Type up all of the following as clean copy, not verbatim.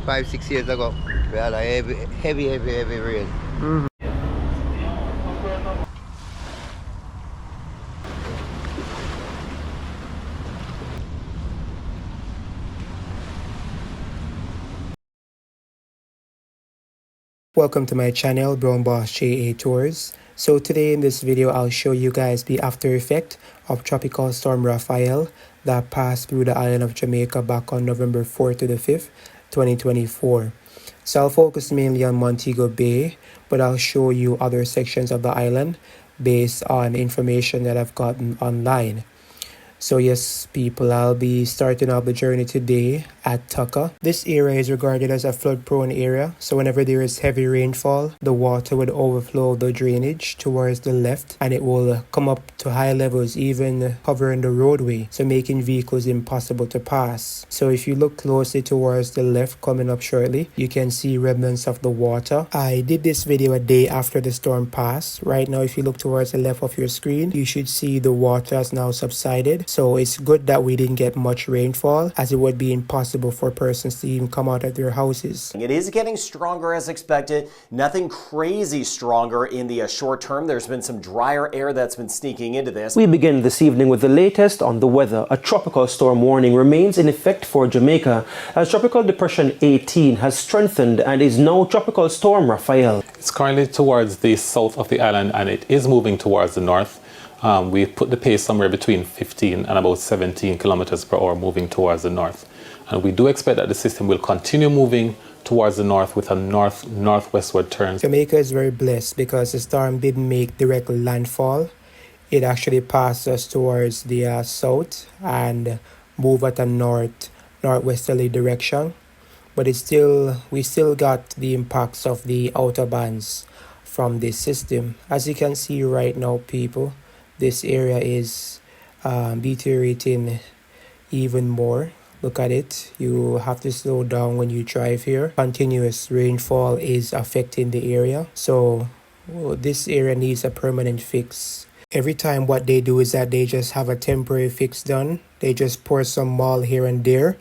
5-6 years ago. We had a heavy rain. Mm-hmm. Welcome to my channel, Brown Boss JA Tours. So today in this video, I'll show you guys the after effect of Tropical Storm Rafael that passed through the island of Jamaica back on November 4th to the 5th, 2024. So I'll focus mainly on Montego Bay, but I'll show you other sections of the island based on information that I've gotten online. So yes, people, I'll be starting off the journey today at Tucker. This area is regarded as a flood-prone area, so whenever there is heavy rainfall, the water would overflow the drainage towards the left, and it will come up to high levels, even covering the roadway, so making vehicles impossible to pass. So if you look closely towards the left, coming up shortly, you can see remnants of the water. I did this video a day after the storm passed. Right now, if you look towards the left of your screen, you should see the water has now subsided. So it's good that we didn't get much rainfall, as it would be impossible for persons to even come out of their houses. It is getting stronger as expected. Nothing crazy stronger in the short term. There's been some drier air that's been sneaking into this. We begin this evening with the latest on the weather. A tropical storm warning remains in effect for Jamaica as Tropical Depression 18 has strengthened and is now Tropical Storm Rafael. It's currently towards the south of the island and it is moving towards the north. We put the pace somewhere between 15 and about 17 kilometers per hour moving towards the north. And we do expect that the system will continue moving towards the north with a northwestward turn. Jamaica is very blessed because the storm didn't make direct landfall. It actually passed us towards the south and moved at a northwesterly direction. But we still got the impacts of the outer bands from this system. As you can see right now, people, this area is deteriorating even more. Look at it. You have to slow down when you drive here. Continuous rainfall is affecting the area. So this area needs a permanent fix. Every time what they do is that they just have a temporary fix done. They just pour some mold here and there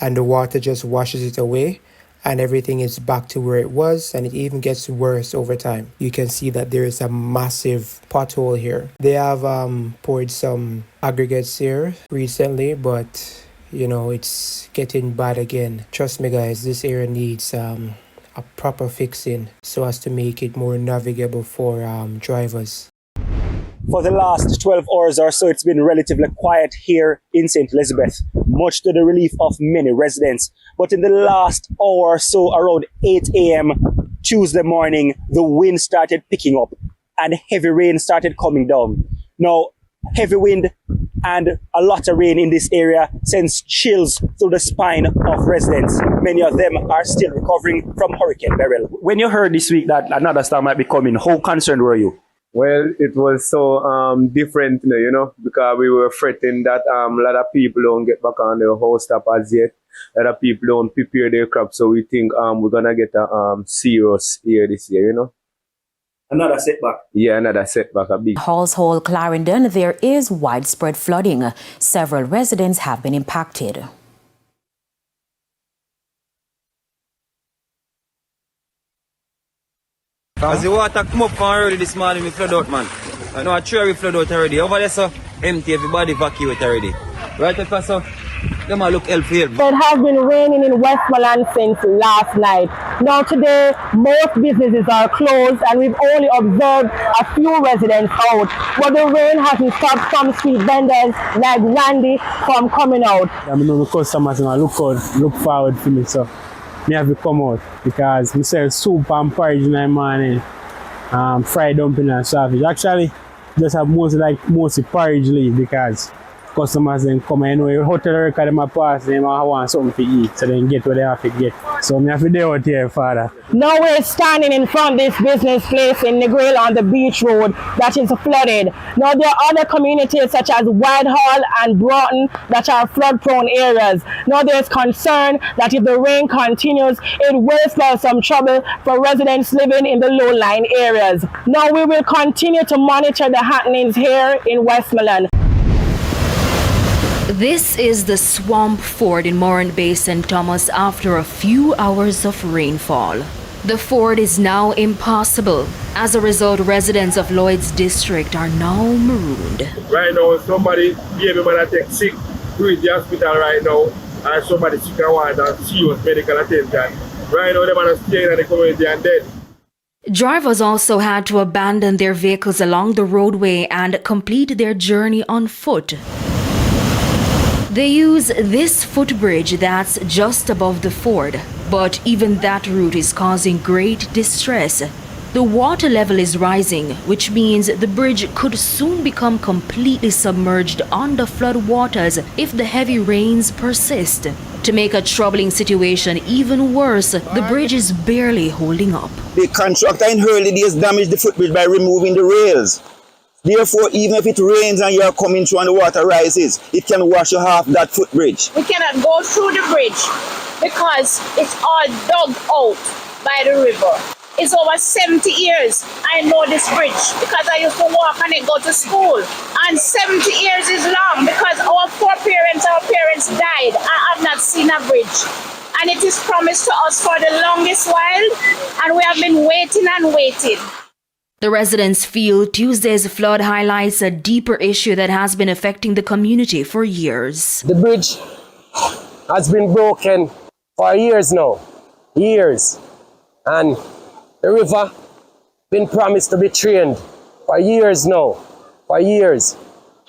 and the water just washes it away. And everything is back to where it was, and it even gets worse over time. You can see that there is a massive pothole here. They have poured some aggregates here recently, but you know, it's getting bad again. Trust me guys, this area needs a proper fixing so as to make it more navigable for drivers. For the last 12 hours or so, it's been relatively quiet here in St. Elizabeth, much to the relief of many residents. But in the last hour or so, around 8 a.m. Tuesday morning, the wind started picking up and heavy rain started coming down. Now, heavy wind and a lot of rain in this area sends chills through the spine of residents. Many of them are still recovering from Hurricane Beryl. When you heard this week that another storm might be coming, how concerned were you? Well, it was so different, you know, because we were fretting that a lot of people don't get back on their house top as yet. A lot of people don't prepare their crops, so we think we're gonna get a serious year this year, you know. Another setback. Yeah, another setback, a big. Household Clarendon, there is widespread flooding. Several residents have been impacted. As the water come up from early this morning, we flood out, man. I know a tree we flood out already. Over there, so empty, everybody evacuate already. Right, Professor? Them all look healthy. It has been raining in Westmoreland since last night. Now today, most businesses are closed and we've only observed a few residents out. But the rain hasn't stopped some street vendors like Randy from coming out. I know the customers look forward to me, so I have to come out because we sell soup and porridge in the morning, fried dumpling and sausage. Actually, just have mostly porridge leave because customers then come and you know your hotel record them a pass, they want something to eat, so they get what they have to get. So I have to do out here, Father. Now we're standing in front of this business place in Negril on the beach road that is flooded. Now there are other communities such as Whitehall and Broughton that are flood prone areas. Now there's concern that if the rain continues, it will spell some trouble for residents living in the low-lying areas. Now we will continue to monitor the happenings here in Westmoreland. This is the swamp ford in Morant Bay, St. Thomas after a few hours of rainfall. The ford is now impassable. As a result, residents of Lloyd's district are now marooned. Right now, somebody baby man take sick to the hospital right now, and somebody sick and want serious medical attention. Right now, they are staying in the community and dead. Drivers also had to abandon their vehicles along the roadway and complete their journey on foot. They use this footbridge that's just above the ford, but even that route is causing great distress. The water level is rising, which means the bridge could soon become completely submerged under flood waters if the heavy rains persist. To make a troubling situation even worse, the bridge is barely holding up. The contractor in early days damaged the footbridge by removing the rails. Therefore, even if it rains and you are coming through and the water rises, it can wash off that footbridge. We cannot go through the bridge because it's all dug out by the river. It's over 70 years I know this bridge because I used to walk on it, go to school. And 70 years is long because our parents died. I have not seen a bridge. And it is promised to us for the longest while, and we have been waiting and waiting. The residents feel Tuesday's flood highlights a deeper issue that has been affecting the community for years. The bridge has been broken for years now. Years. And the river been promised to be drained for years now. For years.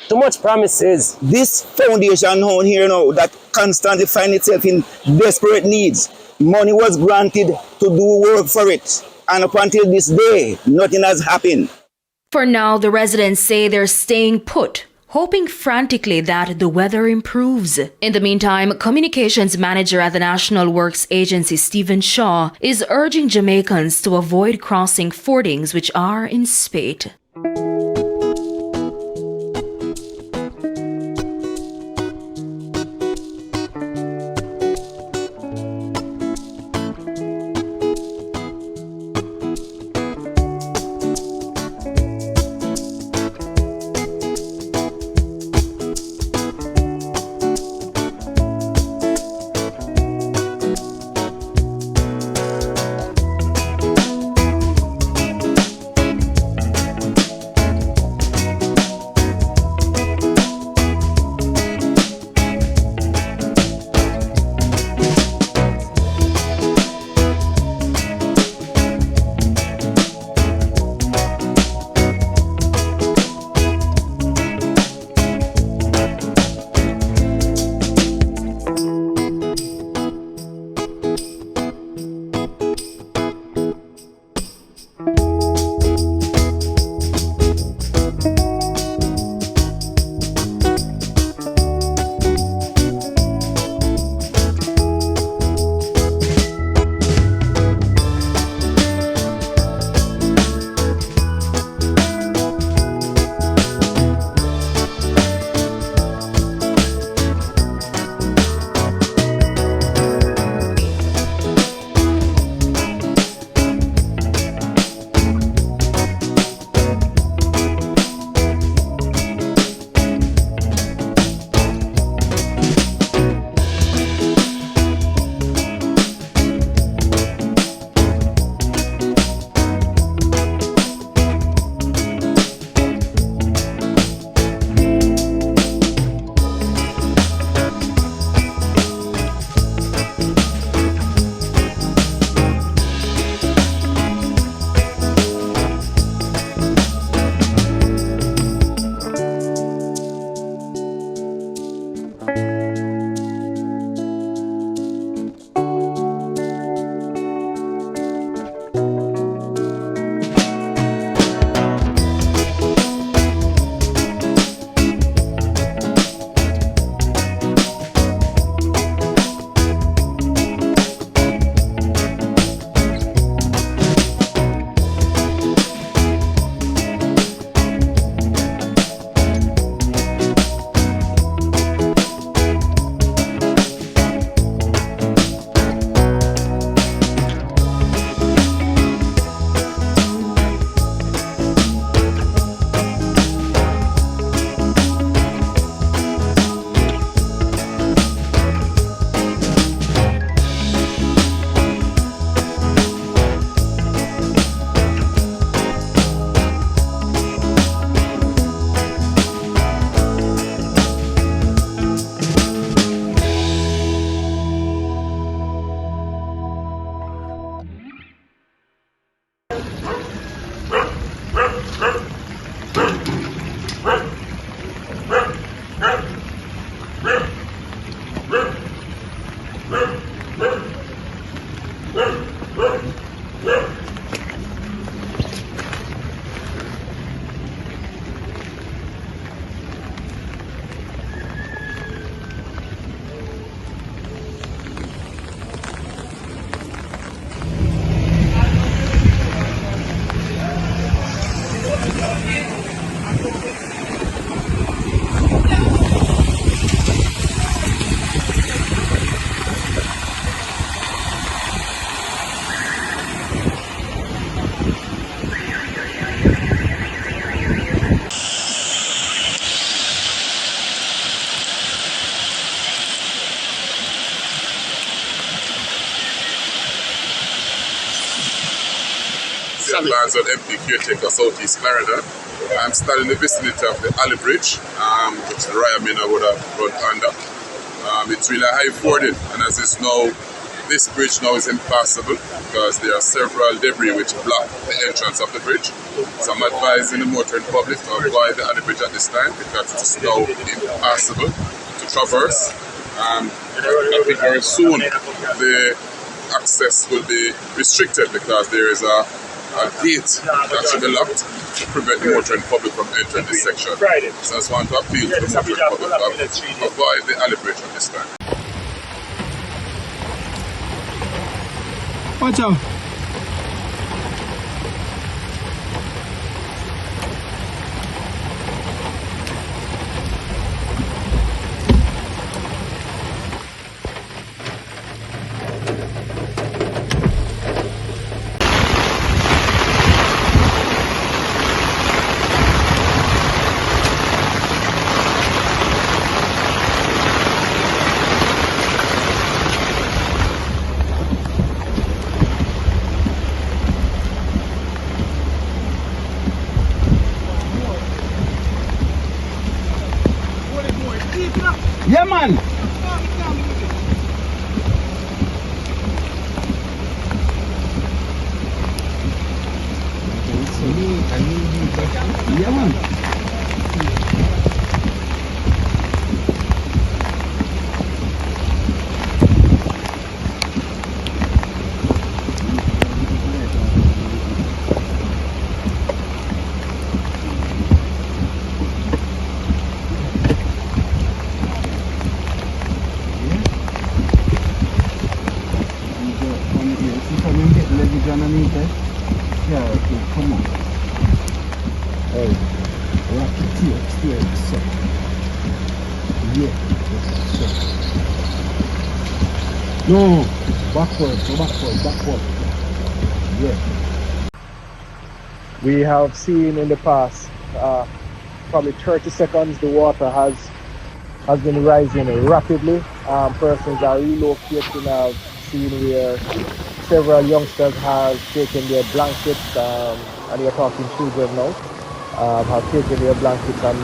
Too much promises. This foundation down here now that constantly finds itself in desperate needs. Money was granted to do work for it. And up until this day, nothing has happened. For now, the residents say they're staying put, hoping frantically that the weather improves. In the meantime, communications manager at the National Works Agency, Stephen Shaw, is urging Jamaicans to avoid crossing fordings which are in spate. Sean Barnes, MP caretaker, Southeast Clarendon. I'm still in the vicinity of the Alley Bridge, which the Ryamina would have run under. It's really high forded, and as it's now, this bridge now is impassable because there are several debris which block the entrance of the bridge. So I'm advising the motoring public to avoid the Alley Bridge at this time because it is now impassable to traverse. I think very soon the access will be restricted because there is a gate that should be locked to prevent the motoring public from entering this section. So I just want to appeal to the motoring public to avoid the Alley Bridge at this time. Watch out. Yeah, man. Yeah, man. No, backward, go backward. Yeah. We have seen in the past, probably 30 seconds, the water has been rising rapidly. Persons are relocating. I've seen where several youngsters have taken their blankets, and we're talking children now, have taken their blankets and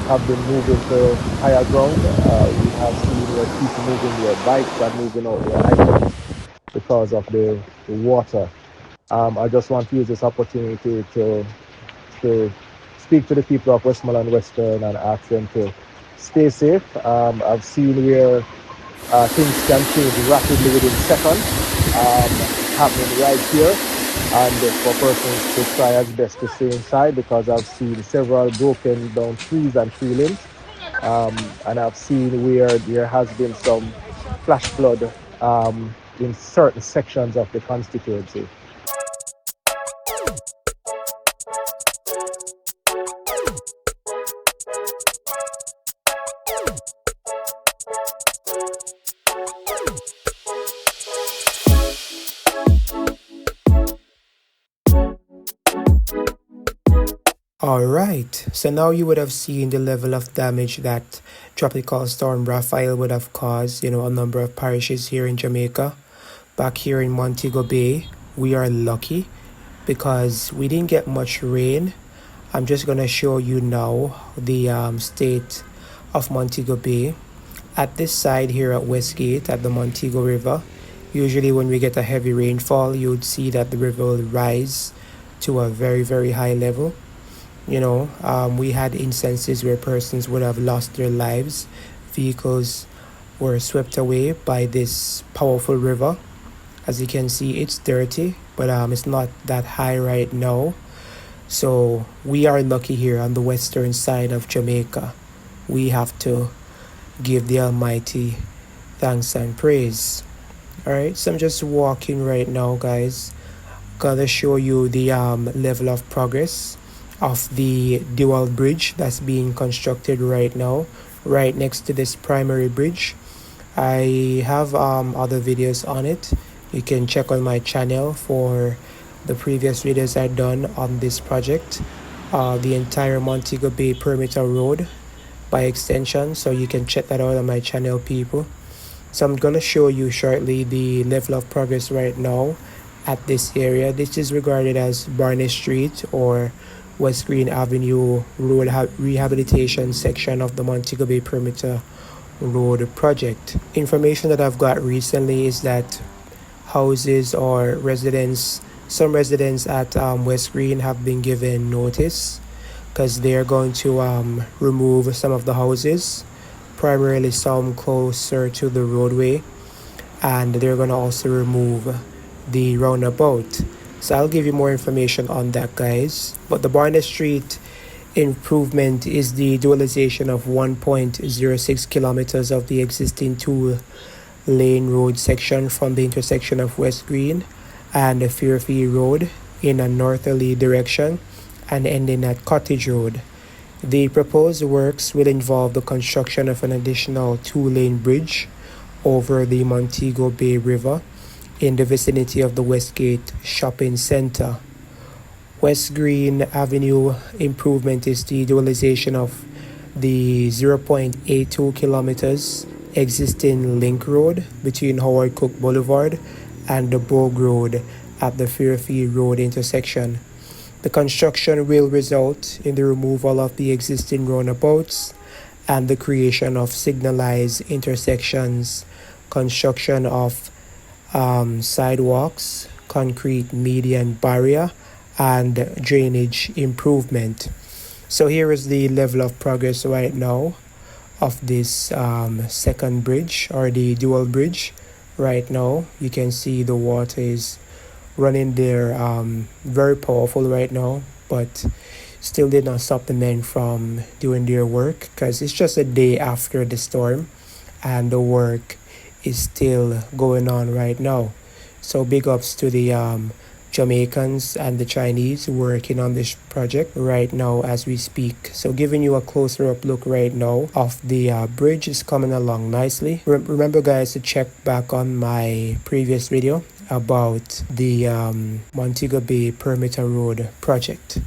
have been moving to higher ground. We have seen where people moving their bikes and moving out their items because of the water. I just want to use this opportunity to speak to the people of Westmoreland Western and ask them to stay safe. I've seen where things can change rapidly within seconds, happening right here, and for persons to try as best to stay inside, because I've seen several broken down trees and tree limbs, and I've seen where there has been some flash flood in certain sections of the constituency. Alright, so now you would have seen the level of damage that Tropical Storm Rafael would have caused, a number of parishes here in Jamaica. Back here in Montego Bay, we are lucky because we didn't get much rain. I'm just going to show you now the state of Montego Bay. At this side here at Westgate, at the Montego River, usually when we get a heavy rainfall, you would see that the river will rise to a very, very high level. We had instances where persons would have lost their lives. Vehicles were swept away by this powerful river. As you can see, it's dirty, but it's not that high right now. So we are lucky here on the western side of Jamaica. We have to give the Almighty thanks and praise. Alright, so I'm just walking right now, guys. Gonna show you the level of progress of the dual bridge that's being constructed right now, right next to this primary bridge. I have other videos on it. You can check on my channel for the previous videos I've done on this project. The entire Montego Bay perimeter road by extension, so you can check that out on my channel, people. So I'm gonna show you shortly the level of progress right now at this area. This is regarded as Barney Street or West Green Avenue Road Rehabilitation section of the Montego Bay Perimeter Road project. Information that I've got recently is that houses or some residents at West Green have been given notice because they are going to remove some of the houses, primarily some closer to the roadway, and they're going to also remove the roundabout. So I'll give you more information on that, guys. But the Barnett Street improvement is the dualization of 1.06 kilometers of the existing two-lane road section from the intersection of West Green and the Fairfield Road in a northerly direction and ending at Cottage Road. The proposed works will involve the construction of an additional two-lane bridge over the Montego Bay River in the vicinity of the Westgate Shopping Center. West Green Avenue improvement is the dualization of the 0.82 kilometers existing link road between Howard Cook Boulevard and the Bogue Road at the Fairfield Road intersection. The construction will result in the removal of the existing roundabouts and the creation of signalized intersections, construction of sidewalks, concrete median barrier, and drainage improvement. So here is the level of progress right now of this second bridge or the dual bridge. Right now you can see the water is running there, very powerful right now, but still did not stop the men from doing their work because it's just a day after the storm and the work is still going on right now. So big ups to the Jamaicans and the Chinese working on this project right now as we speak. So giving you a closer up look right now of the bridge is coming along nicely. Remember guys to check back on my previous video about the Montego Bay Perimeter Road project.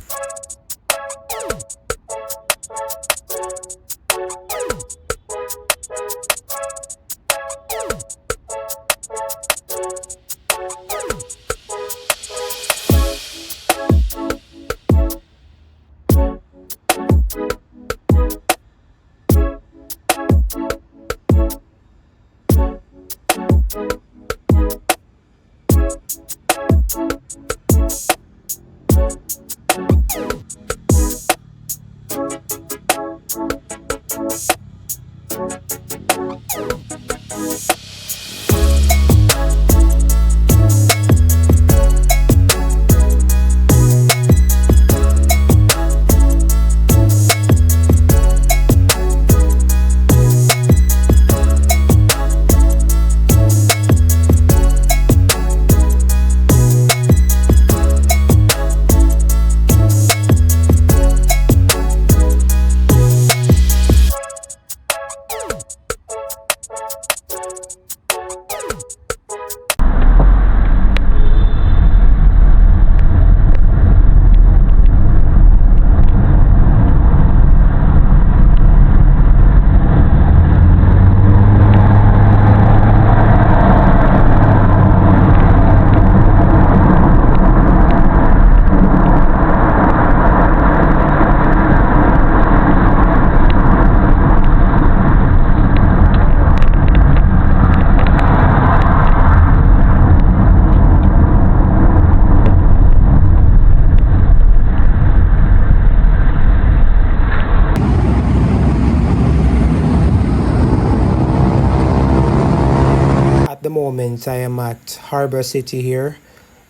I am at Harbor City here,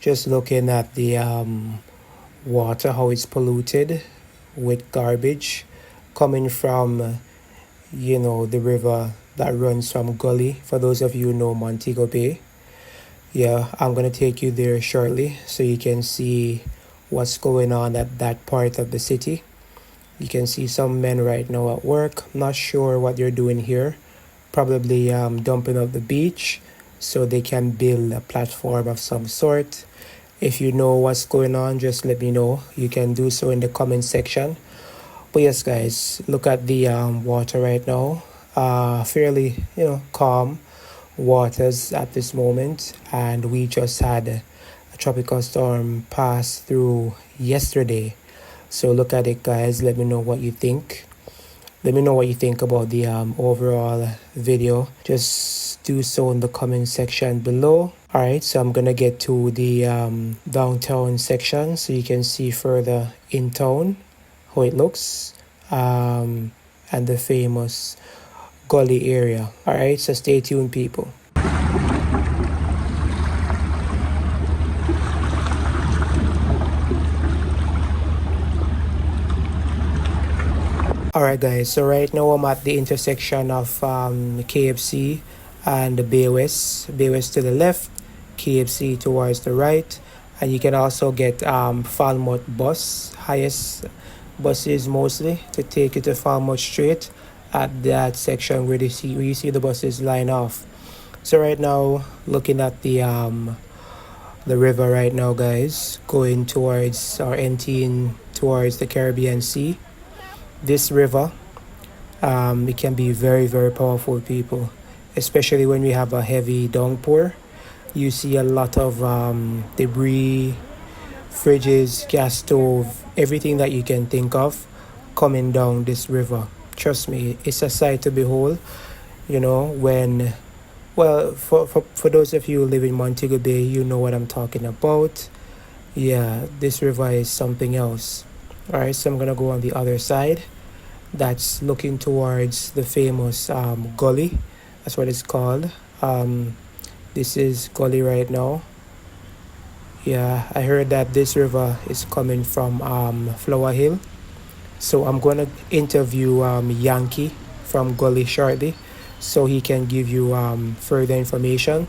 just looking at the water, how it's polluted with garbage coming from the river that runs from Gully. For those of you who know Montego Bay, yeah, I'm gonna take you there shortly so you can see what's going on at that part of the city. You can see some men right now at work. Not sure what they're doing here, probably dumping up the beach so they can build a platform of some sort. If you know what's going on, just let me know. You can do so in the comment section. But yes guys, look at the water right now. Fairly calm waters at this moment, and we just had a tropical storm passed through yesterday. So look at it, guys. Let me know what you think. Let me know what you think about the overall video. Just do so in the comment section below. Alright, so I'm gonna get to the downtown section so you can see further in town how it looks, and the famous Gully area. Alright, so stay tuned, people. Alright guys, so right now I'm at the intersection of KFC and the Bay West to the left, KFC towards the right, and you can also get Falmouth bus, highest buses mostly, to take you to Falmouth Street at that section where you see the buses line off. So right now, looking at the river right now, guys, going towards or emptying towards the Caribbean Sea. This river, it can be very, very powerful, people, especially when we have a heavy downpour. You see a lot of debris, fridges, gas stove, everything that you can think of coming down this river. Trust me, it's a sight to behold. You know, when, well, for those of you who live in Montego Bay, you know what I'm talking about. Yeah, this river is something else. All right, so I'm gonna go on the other side. That's looking towards the famous Gully. That's what it's called. This is Gully right now. Yeah, I heard that this river is coming from Flower Hill. So I'm gonna interview Yankee from Gully shortly, so he can give you further information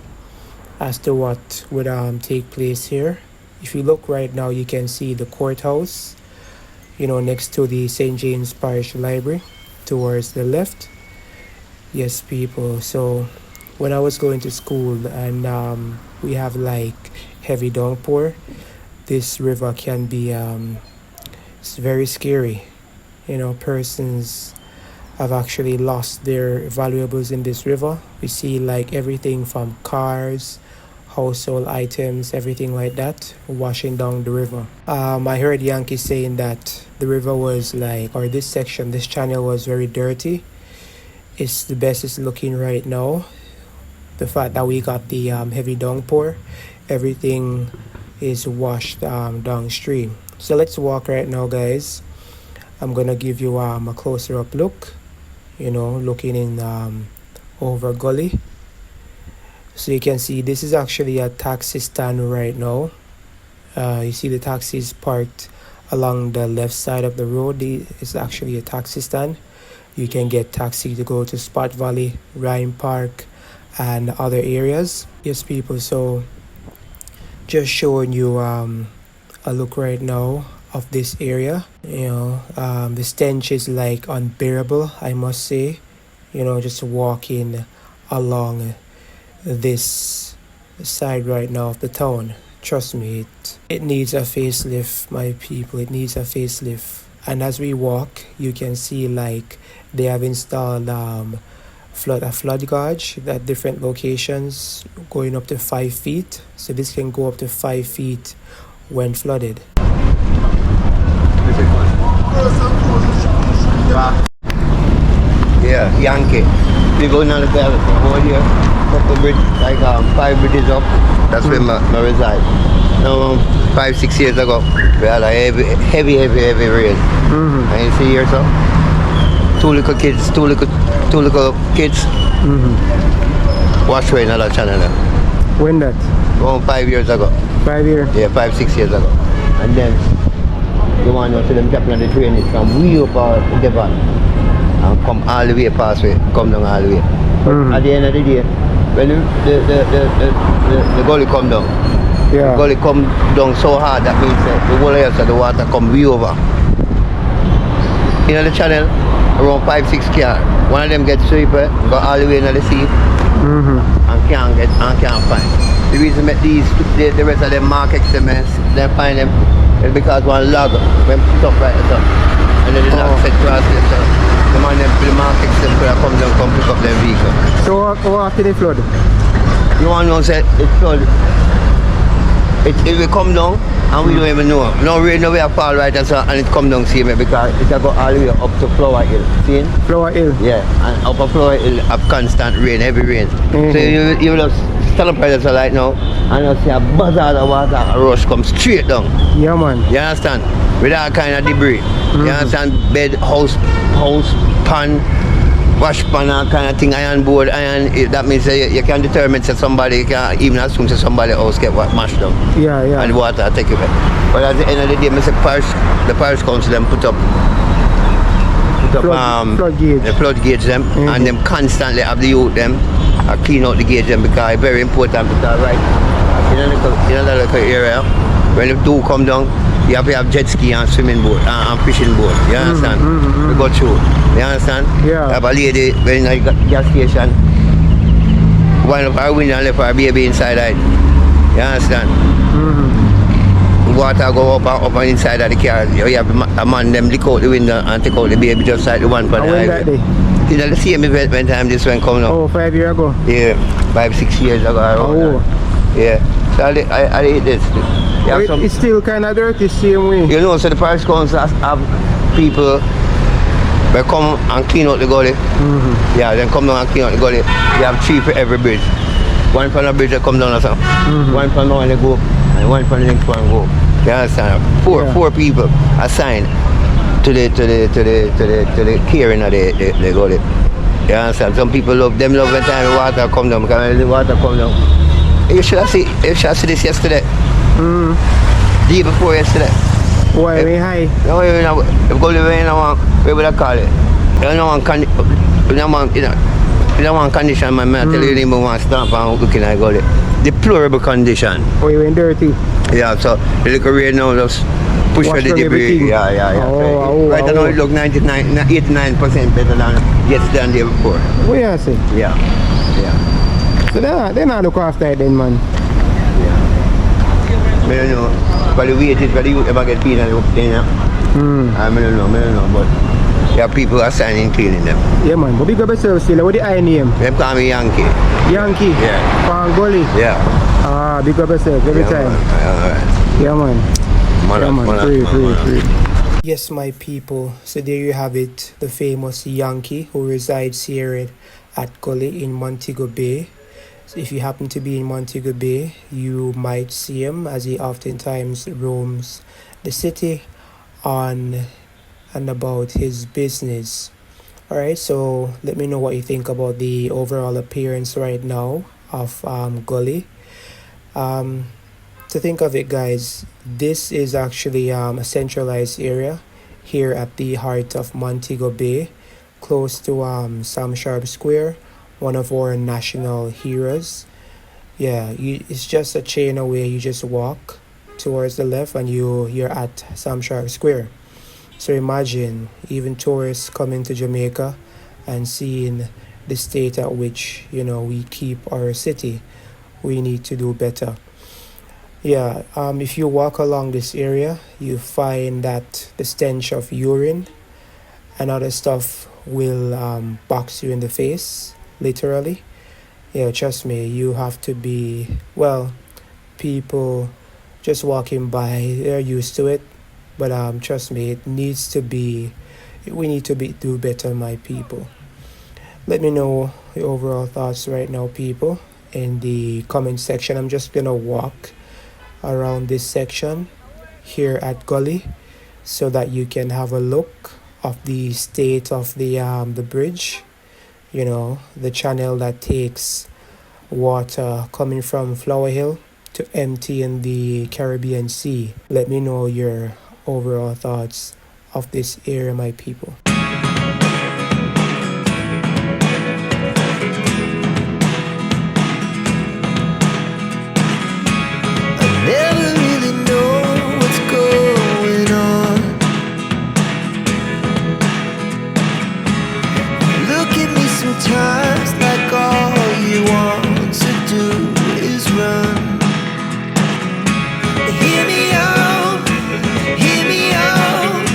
as to what would take place here. If you look right now, you can see the courthouse, you know, next to the St. James Parish Library towards the left. Yes, people. So when I was going to school and we have like heavy downpour, this river can be it's very scary. You know, persons have actually lost their valuables in this river. We see like everything from cars, household items, everything like that washing down the river. I heard Yankee saying that the river was like, or this section, this channel was very dirty. It's the best it's looking right now. The fact that we got the heavy downpour, everything is washed downstream. So let's walk right now, guys. I'm gonna give you a closer up look, you know, looking in over Gully. So you can see this is actually a taxi stand right now. You see the taxis parked along the left side of the road. It's actually a taxi stand. You can get taxi to go to Spot Valley, Ryan Park, and other areas. Yes, people, so just showing you a look right now of this area. You know, the stench is like unbearable, I must say. You know, just walking along this side right now of the town. Trust me, it needs a facelift, my people. It needs a facelift. And as we walk, you can see like they have installed a flood gauge at different locations going up to 5 feet. So this can go up to 5 feet when flooded. Yeah, Yankee. We go down the over here, couple bridge, like 5 bridges up. That's where I reside. Now, 5-6 years ago, we had a heavy rain. And you see here, so two little kids wash away in another channel. When that? Around 5 years ago. 5 years? Yeah, 5-6 years ago. And then the one who see them jumping on the train is from way up in Devon and come all the way past way, come down all the way. But at the end of the day, when the gully come down, the gully come down so hard, that means the whole else of the water come way over. In the channel, around 5-6 cars. One of them gets sweeper, go all the way into the sea, and can't find. The reason that the rest of them mark XMS, they find them is because one log when put up right up. And then the log set across it, so the man them for the mark XMS could have come down come pick up their vehicle. So what after the flood? You want to know say it flood it will come down and we don't even know. No rain, no way a fall right and so, and it come down, see me, because it will go all the way up to Flower Hill. See? Flower Hill? Yeah, and up a Flower Hill have constant rain, heavy rain. So you will just stand up right like now and you see a buzzard of water, a rush come straight down. Yeah, man. You understand? With all kind of debris. You understand? Bed, house, pan, wash pan, all kind of thing, iron board, iron. That means you can determine that somebody, you can even assume that somebody else get what mashed down. Yeah, yeah. And the water take it back. But at the end of the day, the parish council them put up flood gauge. The flood gauge them, and them constantly have the youth them clean out the gauge them, because it's very important, because right in a little area, when the do come down, you have to have jet ski and swimming boat and fishing boat. You understand? We go through. You understand? Yeah. You have a lady when in the gas station, wind up her window and left her baby inside it. You understand? Water go up and inside of the car. You have a man them lick out the window and take out the baby just like the one from the highway. That day? You know the same event when time this one come now. Oh, 5 years ago? Yeah, 5-6 years ago. Yeah. So I hate this. It's still kind of dirty, same way. You know, so the parish council have people that come and clean out the gully. Yeah, then come down and clean out the gully. You have 3 for every bridge. One from the bridge that come down or something. One from the one they go, and one from the next one go. You understand? Four people assigned to the caring of the gully. You understand? Some people love when time the water come down, because when the water come down. You should have seen this yesterday. The day before yesterday. Why, way high? No, you go to where would I call it? You don't want condition, man. I tell you, you don't want to stop and looking at Gully. Deplorable condition. Oh, you went dirty? Yeah, so the little rain now just push for the debris. Yeah. Right now it look 89% better than yesterday before. What you say? Yeah. So they not look after it then, man. Yeah. I don't know. But the weight is for the youth ever get clean and up there. I don't know, but yeah, people are signing cleaning them. Yeah, man. But big up yourself still. What the I name? They call me Yankee. Yankee? Yeah. From Gully? Yeah. Big up yourself every time. Alright. Yeah, man. Free. Yes, my people. So there you have it. The famous Yankee who resides here at Gully in Montego Bay. So if you happen to be in Montego Bay, you might see him, as he oftentimes roams the city on and about his business. Alright, so let me know what you think about the overall appearance right now of Gully. To think of it, guys, this is actually a centralized area here at the heart of Montego Bay, close to Sam Sharp Square, one of our national heroes. Yeah, it's just a chain away. You just walk towards the left and you're at Sam Sharp Square. So imagine even tourists coming to Jamaica and seeing the state at which, we keep our city. We need to do better. Yeah, if you walk along this area, you find that the stench of urine and other stuff will box you in the face, literally. Yeah, trust me, you have to be, people just walking by, they're used to it. But trust me, we need to do better, my people. Let me know your overall thoughts right now, people, in the comment section. I'm just gonna walk around this section here at Gully so that you can have a look of the state of the bridge, the channel that takes water coming from Flower Hill to empty in the Caribbean Sea. Let me know your overall thoughts of this area, my people. Never really know what's going on. Look at me sometimes like all you want to do is run. Hear me out, hear me out.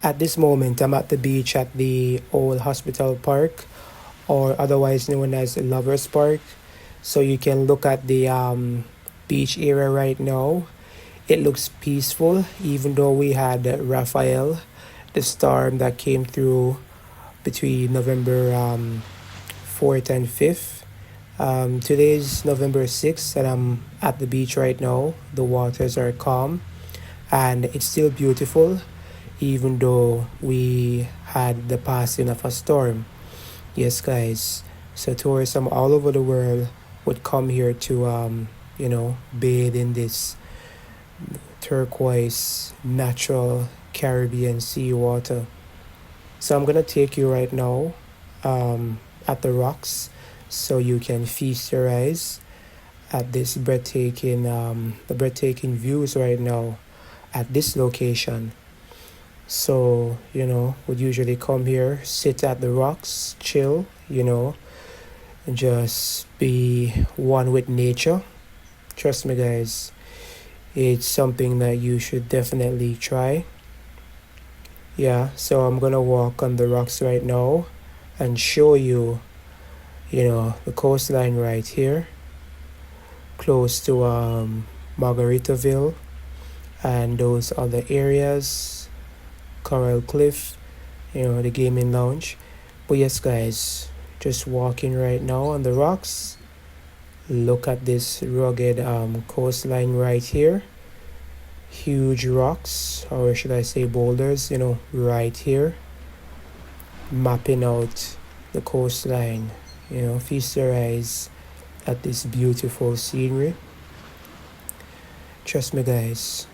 At this moment, I'm at the beach at the Old Hospital Park, or otherwise known as Lovers Park. So you can look at the beach area right now. It looks peaceful, even though we had Rafael, the storm that came through between November 4th and 5th. Today's November 6th, and I'm at the beach right now. The waters are calm, and it's still beautiful, even though we had the passing of a storm. Yes, guys. So tourists from all over the world would come here to, bathe in this turquoise, natural Caribbean sea water. So I'm gonna take you right now at the rocks, so you can feast your eyes at this breathtaking views right now at this location. So, would usually come here, sit at the rocks, chill, and just be one with nature. Trust me, guys, it's something that you should definitely try. Yeah, so I'm gonna walk on the rocks right now and show you, the coastline right here, close to Margaritaville and those other areas, Coral Cliff, the gaming lounge. But yes, guys, just walking right now on the rocks. Look at this rugged coastline right here. Huge rocks, or should I say boulders, right here. Mapping out the coastline, feast your eyes at this beautiful scenery. Trust me, guys,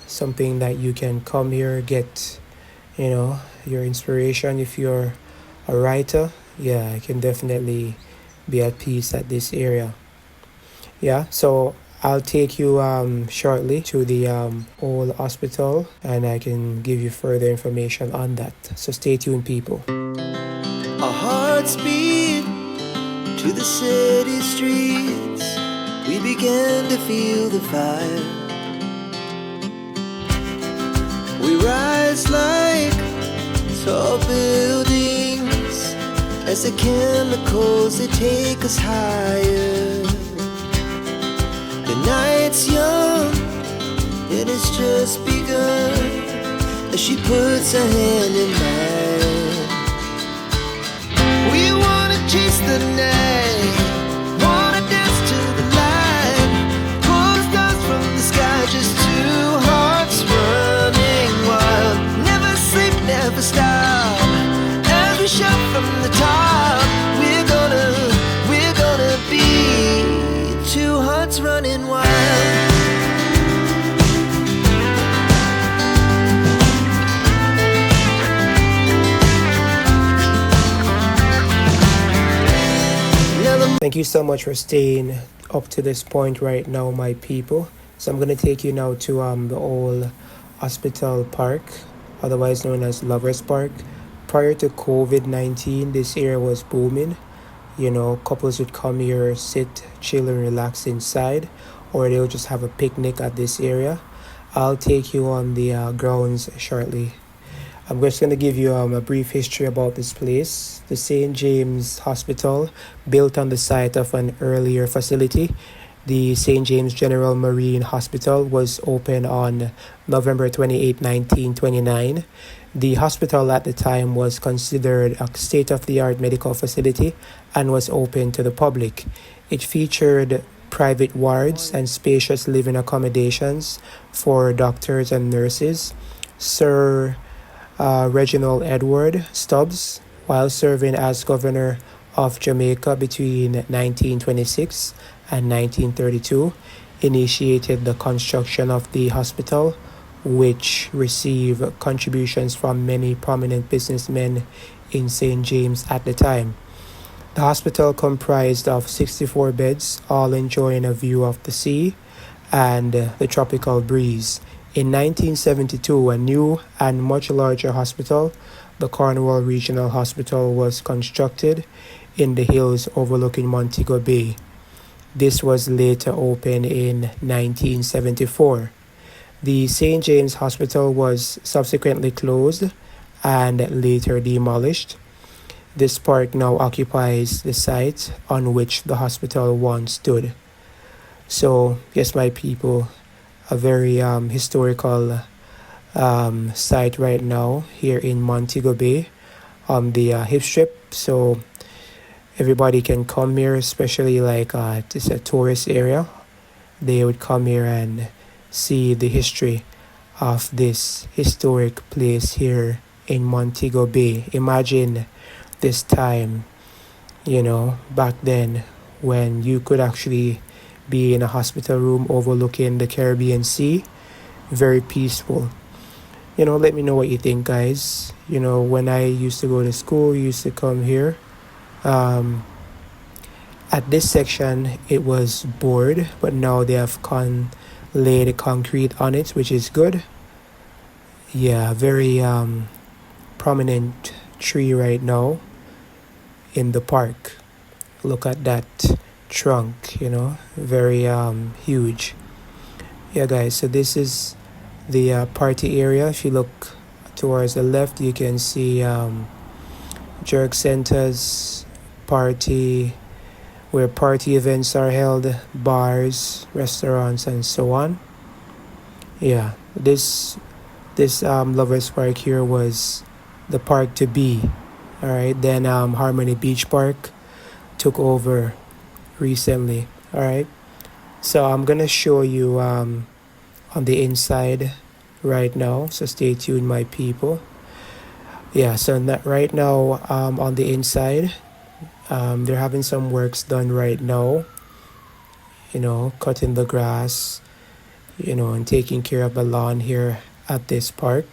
something that you can come here, get, your inspiration. If you're a writer, I can definitely be at peace at this area. Yeah, so I'll take you shortly to the old hospital, and I can give you further information on that. So stay tuned, people. Our hearts beat to the city streets. We began to feel the fire. We rise like tall buildings as the chemicals, they take us higher. The night's young, it has just begun, as she puts her hand in mine. We wanna chase the night, wanna dance to the light, pull the stars from the sky, just two hearts running wild. Never sleep, never stop, as we shout from the top. We're gonna be two hearts running wild. Thank you so much for staying up to this point right now, my people. So I'm going to take you now to the old hospital park, otherwise known as Lovers Park. Prior to COVID-19, this area was booming. Couples would come here, sit, chill, and relax inside, or they'll just have a picnic at this area. I'll take you on the grounds shortly. I'm just going to give you a brief history about this place. The St. James Hospital, built on the site of an earlier facility, the St. James General Marine Hospital, was opened on November 28, 1929. The hospital at the time was considered a state-of-the-art medical facility and was open to the public. It featured private wards and spacious living accommodations for doctors and nurses. Sir Reginald Edward Stubbs, while serving as governor of Jamaica between 1926 and 1932, initiated the construction of the hospital, which received contributions from many prominent businessmen in St. James at the time. The hospital comprised of 64 beds, all enjoying a view of the sea and the tropical breeze. In 1972, a new and much larger hospital, the Cornwall Regional Hospital, was constructed in the hills overlooking Montego Bay. This was later opened in 1974. The St. James Hospital was subsequently closed and later demolished. This park now occupies the site on which the hospital once stood. So, yes, my people, a very historical site right now here in Montego Bay on the Hipstrip. So everybody can come here, especially like it's a tourist area. They would come here and see the history of this historic place here in Montego Bay. Imagine this time, back then when you could actually be in a hospital room overlooking the Caribbean Sea. Very peaceful. Let me know what you think, guys. When I used to go to school, I used to come here. At this section, it was board, but now they have laid concrete on it, which is good. Yeah, very prominent tree right now in the park. Look at that trunk, very huge. Yeah, guys, so this is the party area. If you look towards the left, you can see jerk centers, where party events are held, bars, restaurants, and so on. Yeah, this Lovers Park here was the park to be. All right, then Harmony Beach Park took over recently. All right, so I'm gonna show you on the inside right now, so stay tuned, my people. Yeah, so right now on the inside, they're having some works done right now, cutting the grass, and taking care of the lawn here at this park.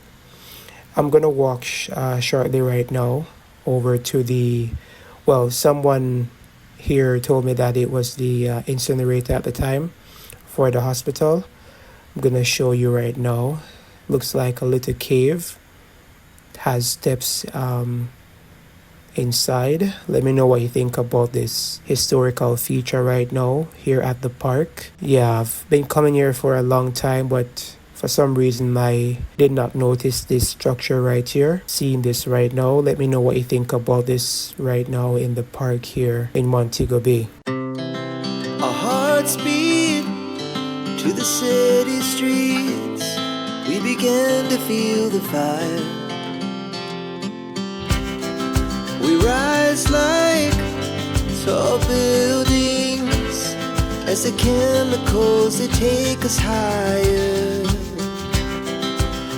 I'm gonna walk shortly right now over to someone here told me that it was the incinerator at the time for the hospital. I'm gonna show you right now. Looks like a little cave. It has steps inside. Let me know what you think about this historical feature right now here at the park. Yeah, I've been coming here for a long time, but for some reason I did not notice this structure right here. Seeing this right now, let me know what you think about this right now in the park here in Montego Bay. Our hearts beat to the city streets. We began to feel the fire. We rise like tall buildings as the chemicals, they take us higher.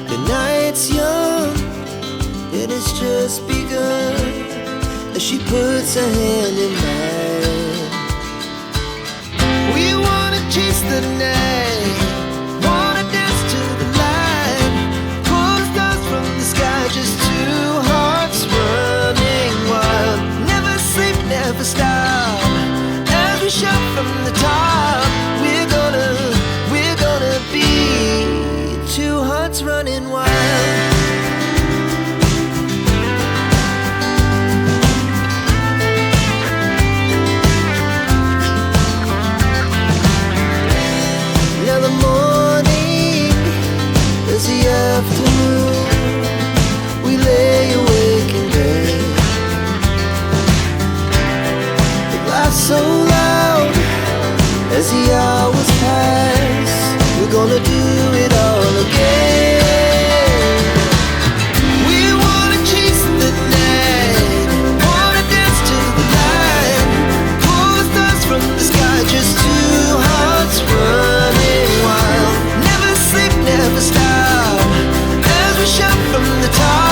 The night's young, it has just begun as she puts her hand in mine. We wanna chase the night, wanna dance to the light, pull stars from the sky, just two hearts running wild. Never sleep, never stop, as we shout from the top. We're gonna be two hearts running wild. Now the morning is the afternoon. We lay awake in bed. The laughs so loud as the hours pass. We're gonna do it all again. We wanna chase the night, wanna dance to the light, pull the stars from the sky, just two hearts running wild. Never sleep, never stop, as we shout from the top.